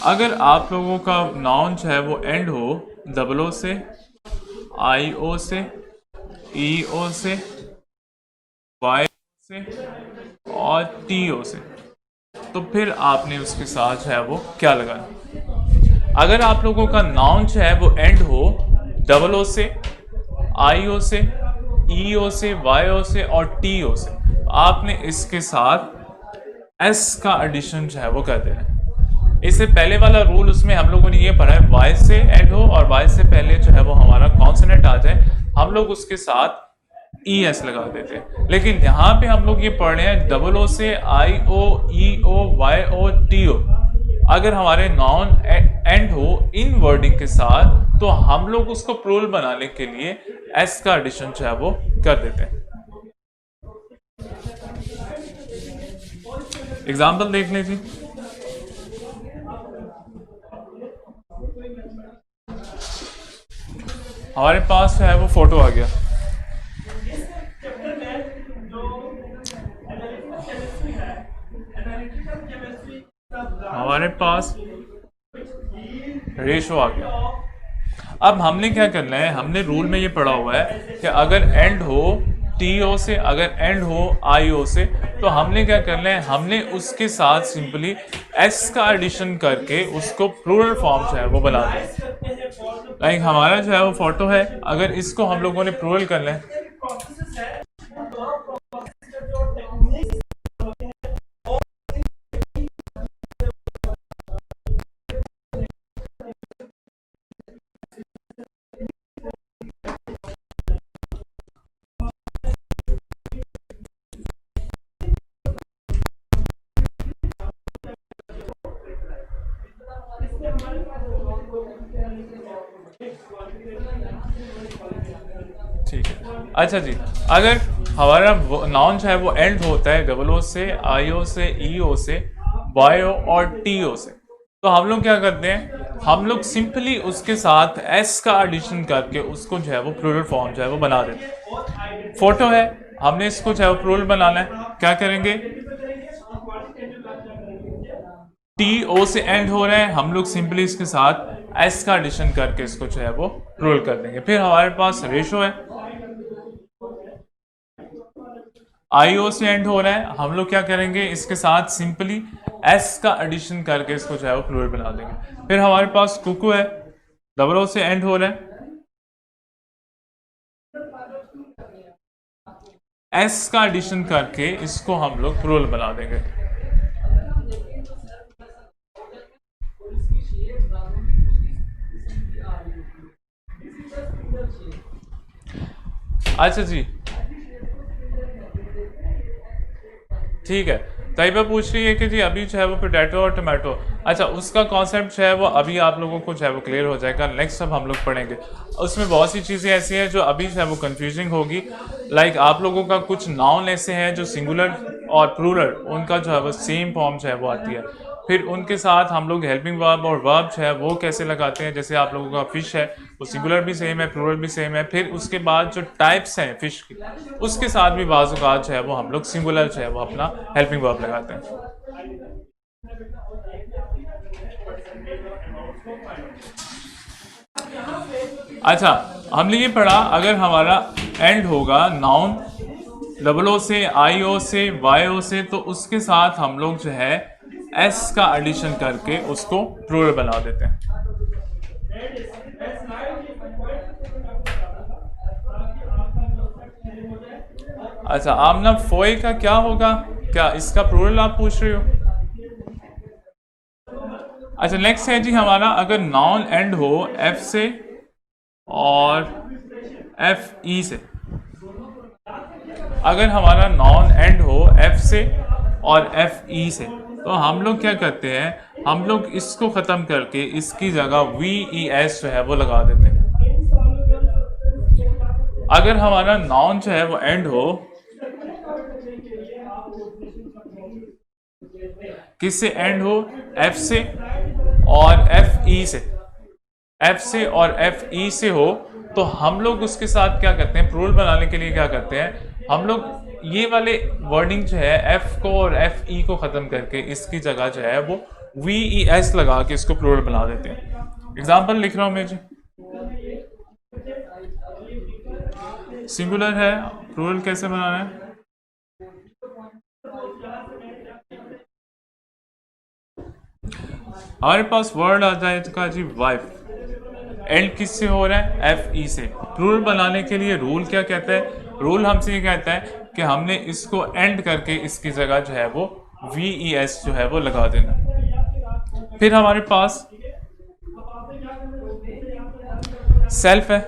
अगर आप लोगों का नाउन जो है वो एंड हो डबल ओ से, IO से, EO से, YO से, और TO से, तो फिर आपने उसके साथ जो है वो क्या लगाना। अगर आप लोगों का नाउन जो है वो एंड हो डबल ओ से, IO से, EO से, YO से और TO से, आपने इसके साथ S का एडिशन जो है वो कर देना है। इससे पहले वाला रूल उसमें हम लोगों ने ये पढ़ा है, Y से एंड हो और Y से पहले जो है वो हमारा कॉन्सोनेंट आ जाए, हम लोग उसके साथ ES लगा देते हैं। लेकिन यहाँ पे हम लोग ये पढ़ रहे हैं डबल ओ से, IO, EO, YO, TO, अगर हमारे नॉन एंड हो इन वर्डिंग के साथ, तो हम लोग उसको प्लूरल बनाने के लिए S का एडिशन जो है वो कर देते हैं। एग्जाम्पल देख लीजिए, हमारे पास जो है वो फोटो आ गया, हमारे पास रेशो आ गया। अब हमने क्या करना है, हमने रूल में ये पढ़ा हुआ है कि अगर एंड हो TO से, अगर एंड हो IO से, तो हमने क्या करना है, हमने उसके साथ सिंपली S का एडिशन करके उसको प्लूरल फॉर्म जो है वो बना दें। लाइक हमारा जो है वो फोटो है, अगर इसको हम लोगों ने प्लूरल करना है, ठीक है। अच्छा जी, अगर हमारा नाउन जो है वो एंड होता है डबल ओ से, आई ओ से, ई ओ से, वाई ओ और टी ओ से, तो हम लोग क्या करते हैं, हम लोग सिंपली उसके साथ एस का एडिशन करके उसको जो है वो प्लूरल फॉर्म जो है वो बना देते हैं। फोटो है, हमने इसको जो है वो प्लूरल बनाना है, क्या करेंगे, टी ओ से एंड हो रहा है, हम लोग सिंपली इसके साथ एस का एडिशन करके इसको जो है वो प्लूरल कर देंगे। फिर हमारे पास रेशो है, आई ओ से एंड हो रहा है, हम लोग क्या करेंगे, इसके साथ सिंपली एस का एडिशन करके इसको जो है वो प्लूरल बना देंगे। फिर हमारे पास कुकू है, डबल ओ से एंड हो रहा है, एस का एडिशन करके इसको हम लोग प्लूरल बना देंगे। अच्छा जी, ठीक है। तैयबा पूछ रही है कि जी अभी जो है वो पोटैटो और टमाटो, अच्छा उसका कॉन्सेप्ट जो है वो अभी आप लोगों को जो है वो क्लियर हो जाएगा, नेक्स्ट अब हम लोग पढ़ेंगे। उसमें बहुत सी चीज़ें ऐसी हैं जो अभी जो है वो कंफ्यूजिंग होगी, लाइक आप लोगों का कुछ नाउन ऐसे हैं जो सिंगुलर और प्लूरल उनका जो है वो सेम फॉर्म जो है वो आती है, फिर उनके साथ हम लोग हेल्पिंग वर्ब और वर्ब जो है वो कैसे लगाते हैं, जैसे आप लोगों का फिश है वो सिंगुलर भी सेम है, प्लूरल भी सेम है, फिर उसके बाद जो टाइप्स हैं फिश की उसके साथ भी बाज़ औक़ात जो है वो हम लोग सिंगुलर जो है वो अपना हेल्पिंग वर्ब लगाते हैं। अच्छा, हमने ये पढ़ा अगर हमारा एंड होगा नाउन डबल ओ से, आई ओ से, वाई ओ से, तो उसके साथ हम लोग जो है एस का एडिशन करके उसको प्लूरल बना देते हैं। अच्छा, आमना फोए का क्या होगा, क्या इसका प्लूरल आप पूछ रहे हो? अच्छा, नेक्स्ट है जी हमारा, अगर नाउन एंड हो एफ से और एफ ई से, अगर हमारा नाउन एंड हो एफ से और एफ ई से, तो हम लोग क्या करते हैं, हम लोग इसको ख़त्म करके इसकी जगह वी ई एस जो है वो लगा देते हैं। अगर हमारा नाउन जो है वो एंड हो किससे एंड हो, एफ से और एफ ई से, एफ से और एफ ई से हो, तो हम लोग उसके साथ क्या करते हैं, प्लूरल बनाने के लिए क्या करते हैं, हम लोग ये वाले वर्डिंग जो है एफ को और एफ ई को ख़त्म करके इसकी जगह जो है वो वी ई एस लगा के इसको प्लूरल बना देते हैं। एग्जाम्पल लिख रहा हूँ मैं जी, सिंगुलर है, प्लूरल कैसे बनाना है, हमारे पास वर्ड आ जाएगा जी वाइफ, एंड किससे हो रहा है, एफ ई से। प्लूरल बनाने के लिए रूल क्या कहता है, रूल हमसे ये कहता है कि हमने इसको एंड करके इसकी जगह जो है वो वी ई एस जो है वो लगा देना। फिर हमारे पास सेल्फ है,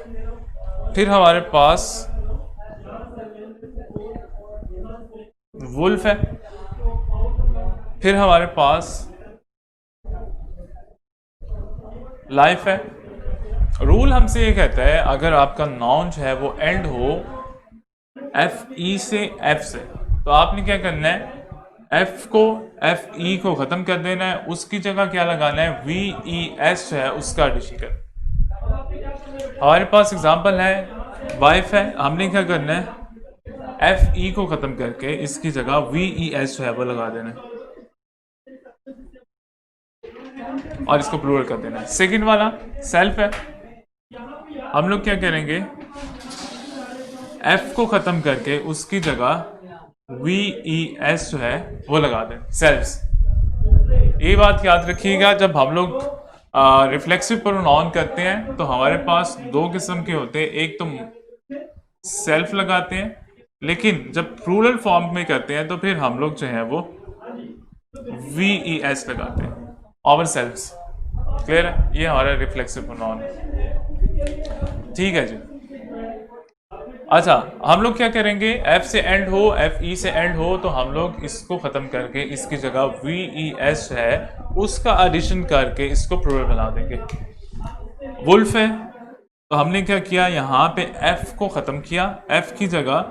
फिर हमारे पास वुल्फ है, फिर हमारे पास लाइफ है। रूल हमसे ये कहता है अगर आपका नाउन जो है वो एंड हो एफ ई से एफ से, तो आपने क्या करना है, एफ को एफ ई को ख़त्म कर देना है, उसकी जगह क्या लगाना है, वी ई एस जो है उसका एडिशन कर। हमारे पास एग्जांपल है वाइफ है, हमने क्या करना है, एफ ई को ख़त्म करके इसकी जगह वी ई एस जो है वो लगा देना है और इसको प्लूरल कर देना है। सेकंड वाला सेल्फ है, हम लोग क्या करेंगे, एफ को ख़त्म करके उसकी जगह वी ई एस जो है वो लगा दें, सेल्फ्स। ये बात याद रखिएगा, जब हम लोग रिफ्लेक्सिव प्रोनाउन करते हैं तो हमारे पास दो किस्म के होते हैं, एक तो सेल्फ लगाते हैं, लेकिन जब प्लूरल फॉर्म में करते हैं तो फिर हम लोग जो है वो वी ई एस लगाते हैं, आवर सेल्फ्स। क्लियर है, ये हमारा रिफ्लेक्सिव प्रोनाउन है। ठीक है जी। अच्छा, हम लोग क्या करेंगे, एफ से एंड हो, एफ ई से एंड हो, तो हम लोग इसको ख़त्म करके इसकी जगह वी ई एस है उसका एडिशन करके इसको प्लूरल बना देंगे। वुल्फ है, तो हमने क्या किया, यहाँ पे एफ को ख़त्म किया, एफ की जगह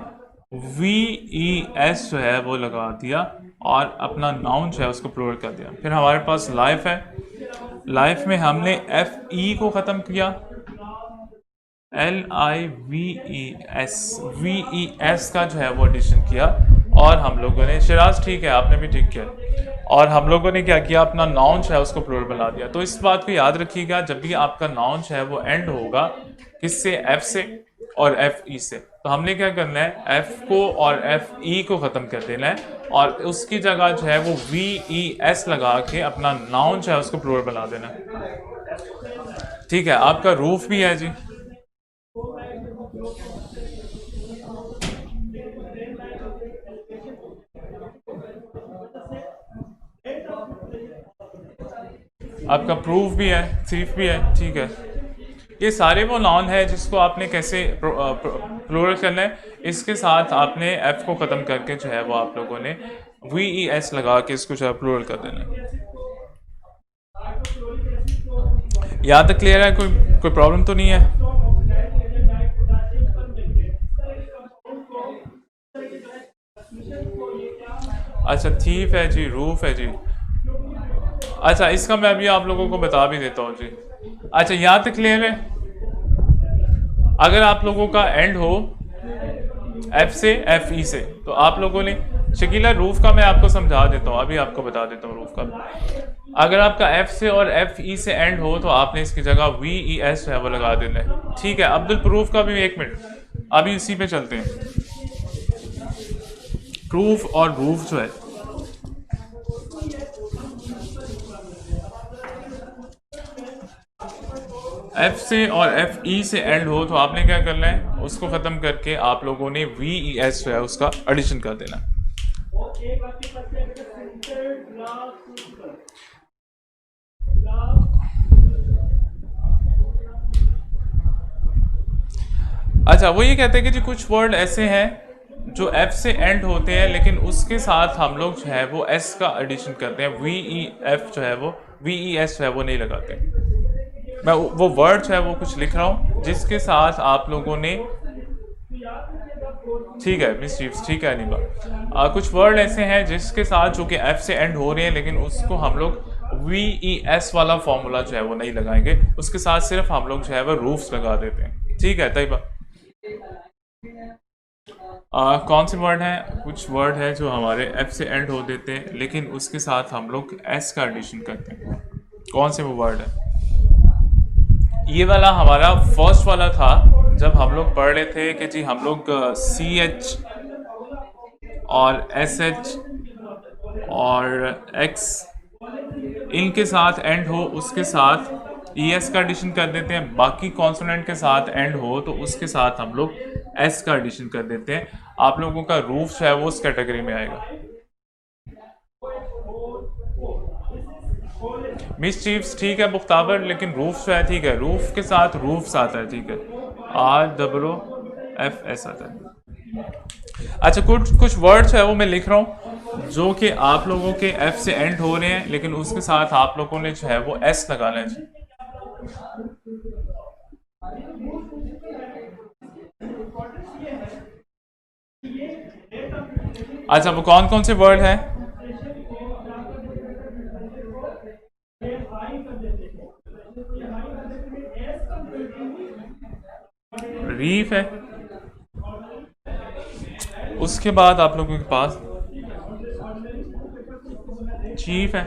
वी ई एस जो है वो लगा दिया और अपना नाउन जो है उसको प्लूरल कर दिया। फिर हमारे पास लाइफ है, लाइफ में हमने एफ ई को ख़त्म किया, L I V E S का जो है वो एडिशन किया, और हम लोगों ने, शिराज ठीक है आपने भी ठीक किया, और हम लोगों ने क्या किया, अपना नाउन जो है उसको प्लूरल बना दिया। तो इस बात को याद रखिएगा, जब भी आपका नाउन जो है वो एंड होगा किससे, एफ से और एफ ई से, तो हमने क्या करना है, एफ को और एफ ई को ख़त्म कर देना है और उसकी जगह जो है वो वी ई एस लगा के अपना नाउन जो है उसको प्लूरल बना देना है। ठीक है, आपका रूफ भी है जी, आपका प्रूफ भी है, थीफ भी है। ठीक है, ये सारे वो नाउन है जिसको आपने कैसे प्लूरल करना है, इसके साथ आपने एफ को ख़त्म करके जो है वो आप लोगों ने वी ई एस लगा के इसको जो है प्लूरल कर देना है। यहाँ तक क्लियर है, कोई प्रॉब्लम तो नहीं है? अच्छा, थीफ है जी, रूफ है जी। अच्छा, इसका मैं अभी आप लोगों को बता भी देता हूँ जी। अच्छा, यहाँ तक क्लियर है? अगर आप लोगों का एंड हो एफ से, एफ ई से, तो आप लोगों ने, शकीला रूफ का मैं आपको समझा देता हूँ, अभी आपको बता देता हूँ रूफ का। अगर आपका एफ से और एफ ई से एंड हो तो आपने इसकी जगह वी ई एस है वो लगा देना है। ठीक है, अब्दुल प्रूफ का भी, एक मिनट, अभी इसी पे चलते हैं। प्रूफ और रूफ जो है, एफ से और एफ ई से एंड हो तो आपने क्या करना है, उसको ख़त्म करके आप लोगों ने वी ई एस जो है उसका एडिशन कर देना। अच्छा, वो ये कहते हैं कि जी कुछ वर्ड ऐसे हैं जो एफ से एंड होते हैं लेकिन उसके साथ हम लोग जो है वो एस का एडिशन करते हैं, वी ई एफ जो है वो, वी ई एस जो है वो नहीं लगाते। मैं वो वर्ड जो है वो कुछ लिख रहा हूँ जिसके साथ आप लोगों ने, ठीक है मिस चीफ्स, ठीक है अनिबा, कुछ वर्ड ऐसे हैं जिसके साथ जो कि एफ से एंड हो रहे हैं लेकिन उसको हम लोग वी ई एस वाला फॉर्मूला जो है वो नहीं लगाएंगे, उसके साथ सिर्फ हम लोग जो है वो रूफ्स लगा देते हैं। ठीक है तैयबा, कौन से वर्ड हैं, कुछ वर्ड है जो हमारे एफ से एंड हो देते हैं लेकिन उसके साथ हम लोग एस का एडिशन करते हैं, कौन से वो वर्ड है? ये वाला हमारा फर्स्ट वाला था जब हम लोग पढ़ रहे थे कि जी हम लोग सी एच और एस एच और एक्स इनके साथ एंड हो उसके साथ ई एस का एडिशन कर देते हैं, बाकी कॉन्सोनेंट के साथ एंड हो तो उसके साथ हम लोग एस का एडिशन कर देते हैं। आप लोगों का रूफ जो है वो उस कैटेगरी में आएगा। मिस चीफ्स ठीक है मुख्ताबर, लेकिन रूफ जो है, ठीक है, रूफ के साथ रूफ्स आता है, ठीक है, आर डब्लो एफ एस आता है। अच्छा, कुछ वर्ड्स है वो मैं लिख रहा हूँ जो कि आप लोगों के एफ से एंड हो रहे हैं लेकिन उसके साथ आप लोगों ने जो है वो एस लगाना है जी। अच्छा, वो कौन कौन से वर्ड हैं? रीफ है, उसके बाद आप लोगों के पास चीफ है,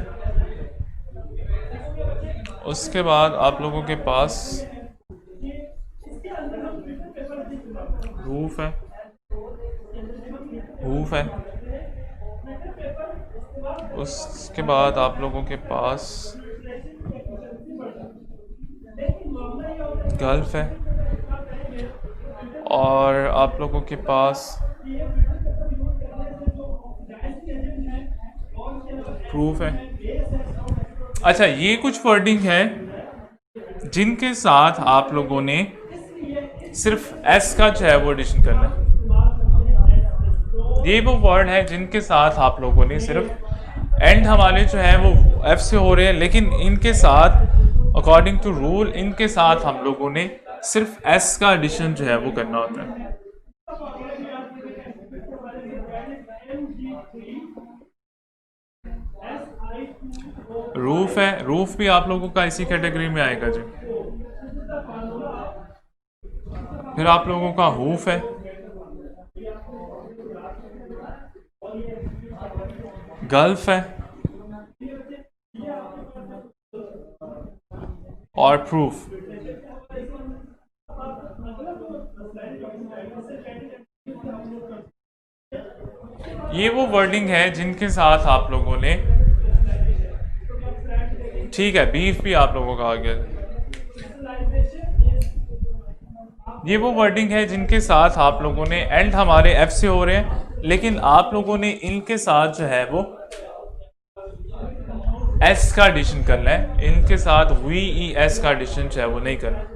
उसके बाद आप लोगों के पास रूफ है, रूफ है, उसके बाद आप लोगों के पास गल्फ है और आप लोगों के पास प्रूफ है। अच्छा, ये कुछ वर्डिंग है जिनके साथ आप लोगों ने सिर्फ एस का जो है वो एडिशन करना है। ये वो वर्ड है जिनके साथ आप लोगों ने सिर्फ एंड हमारे जो है वो एफ से हो रहे हैं लेकिन इनके साथ अकॉर्डिंग टू रूल इनके साथ हम लोगों ने सिर्फ एस का एडिशन जो है वो करना होता है। रूफ है, रूफ भी आप लोगों का इसी कैटेगरी में आएगा जी। फिर आप लोगों का हुफ है, गल्फ है और प्रूफ। ये वो वर्डिंग है जिनके साथ आप लोगों ने, ठीक है बीफ भी आप लोगों का आ गया। ये वो वर्डिंग है जिनके साथ आप लोगों ने, एंड हमारे एफ से हो रहे हैं, लेकिन आप लोगों ने इनके साथ जो है वो एस का एडिशन करना है, इनके साथ वी ई एस का एडिशन जो है वो नहीं करना।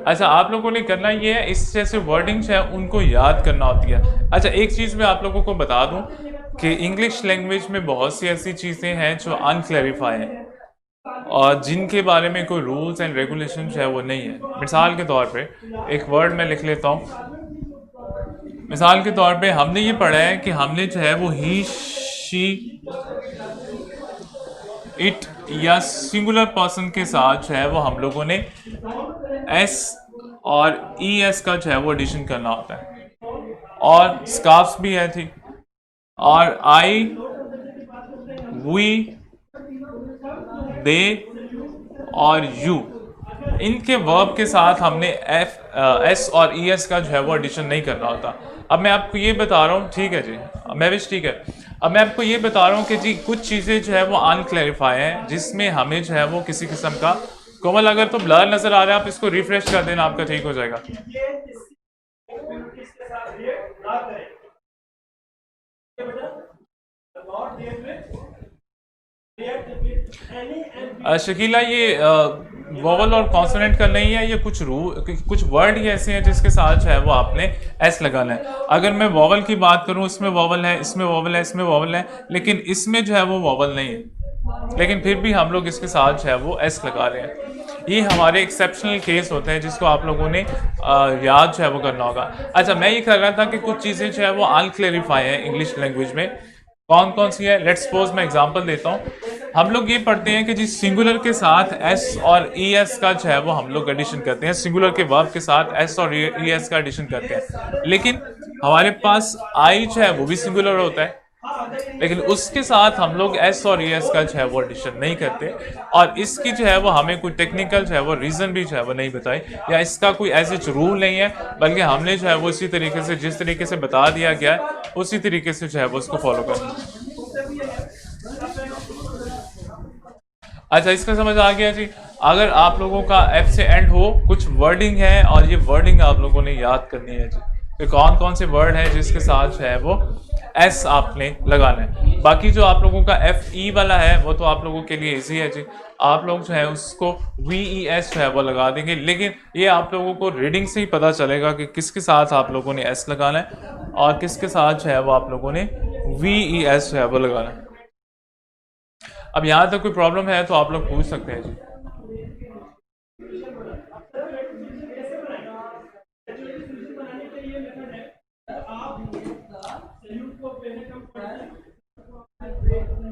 अच्छा, आप लोगों ने करना ये है, इस जैसे वर्डिंग्स है उनको याद करना होती है। अच्छा, एक चीज़ मैं आप लोगों को बता दूं कि इंग्लिश लैंग्वेज में बहुत सी ऐसी चीज़ें हैं जो अनक्लैरिफाई हैं और जिनके बारे में कोई रूल्स एंड रेगुलेशन जो है वो नहीं है। मिसाल के तौर पे एक वर्ड मैं लिख लेता हूँ। मिसाल के तौर पे हमने ये पढ़ा है कि हमने जो है वो ही, शी, इट या सिंगुलर पर्सन के साथ जो है वो हम लोगों ने एस और ई एस का जो है वो एडिशन करना होता है। और स्कार्फ्स भी है थी, और आई, वी, दे और यू, इनके वर्ब के साथ हमने एस और ई एस का जो है वो एडिशन नहीं करना होता। अब मैं आपको ये बता रहा हूँ, ठीक है जी, मैं भी ठीक है। अब मैं आपको ये बता रहा हूँ कि जी कुछ चीज़ें जो है वो अनक्लैरिफाई हैं जिसमें हमें जो है वो किसी किस्म का, कोमल अगर तो ब्लर नजर आ रहा है आप इसको रिफ्रेश कर देना, आपका ठीक हो जाएगा। शकीला, ये वोवल और कॉन्सोनेंट का नहीं है, ये कुछ वर्ड ही ऐसे हैं जिसके साथ जो है वो आपने एस लगाना है। अगर मैं वोवल की बात करूं, इसमें वोवल है, इसमें वोवल है, इसमें वोवल है, लेकिन इसमें जो है वो वोवल नहीं है, लेकिन फिर भी हम लोग इसके साथ जो है वो एस लगा रहे हैं। ये हमारे एक्सेप्शनल केस होते हैं जिसको आप लोगों ने याद जो है वो करना होगा। अच्छा, मैं ये कर रहा था कि कुछ चीज़ें जो है वो अनक्लैरिफाई है इंग्लिश लैंग्वेज में। कौन कौन सी है, लेट्स सपोज मैं एग्जांपल देता हूँ। हम लोग ये पढ़ते हैं कि जी सिंगुलर के साथ एस और ई एस का जो है वो हम लोग एडिशन करते हैं, सिंगुलर के वर्ब के साथ एस और ई एस का एडिशन करते हैं, लेकिन हमारे पास आई जो है वो भी सिंगुलर होता है, लेकिन उसके साथ हम लोग एस और ई एस का जो है वो एडिशन नहीं करते। और इसकी जो है वो हमें कोई टेक्निकल जो है वो रीज़न भी जो है वो नहीं बताई, या इसका कोई ऐसे रूल नहीं है, बल्कि हमने जो है वो इसी तरीके से, जिस तरीके से बता दिया गया है उसी तरीके से जो है वो उसको फॉलो करना। अच्छा, इसका समझ आ गया जी। अगर आप लोगों का एफ से एंड हो, कुछ वर्डिंग है और ये वर्डिंग आप लोगों ने याद करनी है जी, तो कौन कौन से वर्ड है जिसके साथ जो है वो एस आपने लगाना है। बाकी जो आप लोगों का एफ ई वाला है वो तो आप लोगों के लिए इजी है जी, आप लोग जो है उसको वी ई एस जो है वो लगा देंगे, लेकिन ये आप लोगों को रीडिंग से ही पता चलेगा कि किसके साथ आप लोगों ने एस लगाना है और किसके साथ जो है वो आप लोगों ने वी ई एस जो है वो लगाना है। अब यहाँ तक कोई प्रॉब्लम है तो आप लोग पूछ सकते हैं जी।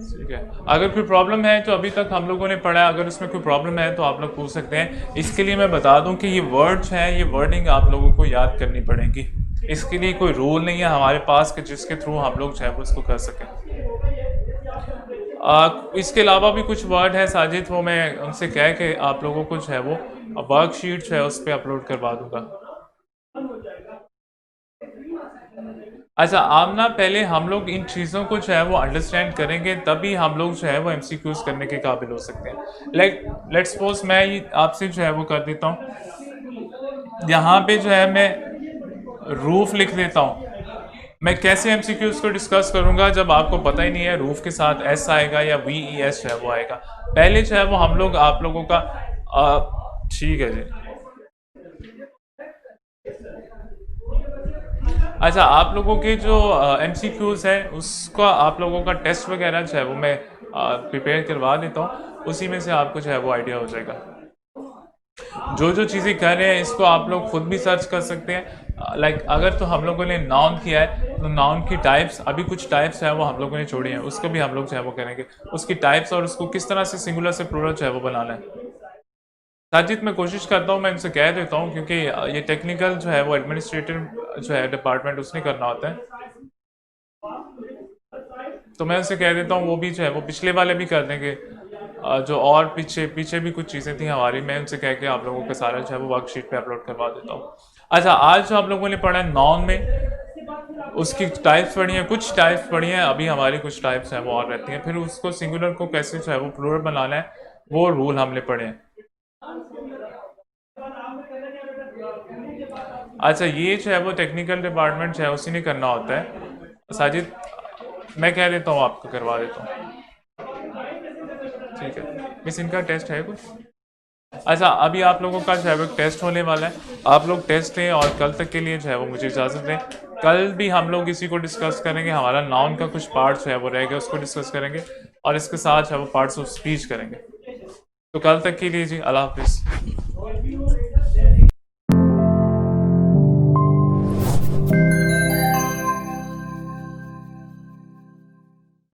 ठीक है, अगर कोई प्रॉब्लम है तो अभी तक हम लोगों ने पढ़ा है, अगर उसमें कोई प्रॉब्लम है तो आप लोग पूछ सकते हैं। इसके लिए मैं बता दूं कि ये वर्ड्स हैं, ये वर्डिंग आप लोगों को याद करनी पड़ेगी, इसके लिए कोई रूल नहीं है हमारे पास कि जिसके थ्रू हम लोग जो है वो इसको कर सकें। इसके अलावा भी कुछ वर्ड है साजिद, वो मैं उनसे कह के आप लोगों को जो है वो वर्कशीट जो है उस पर अपलोड करवा दूंगा। अच्छा आमना, पहले हम लोग इन चीज़ों को जो है वो अंडरस्टैंड करेंगे, तभी हम लोग जो है वो एमसीक्यूज करने के काबिल हो सकते हैं। लेट्स सपोज मैं आपसे जो है वो कर देता हूँ, यहाँ पे जो है मैं रूफ लिख देता हूँ। मैं कैसे एमसीक्यूज को डिस्कस करूंगा जब आपको पता ही नहीं है रूफ के साथ एस आएगा या वी ई एस जो है वो आएगा। पहले जो है वो हम लोग आप लोगों का ठीक है जी। अच्छा, आप लोगों के जो एमसीक्यूज है उसका आप लोगों का टेस्ट वगैरह जो है वो मैं प्रिपेयर करवा देता हूँ, उसी में से आपको जो है वो आइडिया हो जाएगा। जो जो चीज़ें कर रहे हैं इसको आप लोग खुद भी सर्च कर सकते हैं। लाइक अगर तो हम लोगों ने नाउन किया है तो नाउन की टाइप्स, अभी कुछ टाइप्स है वो हम लोगों ने छोड़ी हैं, उसको भी हम लोग जो है वो करेंगे, उसकी टाइप्स और उसको किस तरह से सिंगुलर से प्लूरल जो है वो बनाना है। साजिद मैं कोशिश करता हूँ, मैं इनसे कह देता हूँ, क्योंकि ये टेक्निकल जो है वो एडमिनिस्ट्रेटिव जो है डिपार्टमेंट उसने करना होता है, तो मैं उनसे कह देता हूँ वो भी जो है वो पिछले वाले भी कर देंगे। जो और पीछे पीछे भी कुछ चीज़ें थी हमारी, मैं उनसे कह के आप लोगों का सारा जो है वो वर्कशीट पे अपलोड करवा देता हूँ। अच्छा, आज जो आप लोगों ने पढ़ा है नॉन में, उसकी टाइप्स पढ़ी हैं, कुछ टाइप्स पढ़ी हैं, अभी हमारी कुछ टाइप्स हैं वो और रहती हैं, फिर उसको सिंगुलर को कैसे जो है वो प्लूरल बनाना है वो रूल हमने पढ़े हैं। अच्छा, ये जो है वो टेक्निकल डिपार्टमेंट जो है उसी ने करना होता है साजिद, मैं कह देता हूँ आपको करवा देता हूँ। ठीक है मिस, इनका टेस्ट है कुछ? अच्छा, अभी आप लोगों का जो है वो टेस्ट होने वाला है, आप लोग टेस्ट दें और कल तक के लिए जो है वो मुझे इजाज़त दें। कल भी हम लोग इसी को डिस्कस करेंगे, हमारा नाउन का कुछ पार्ट जो है वो रह गया उसको डिस्कस करेंगे, और इसके साथ जो है वो पार्ट्स ऑफ स्पीच करेंगे। तो कल तक के लिए जी, अल्लाह हाफिज़।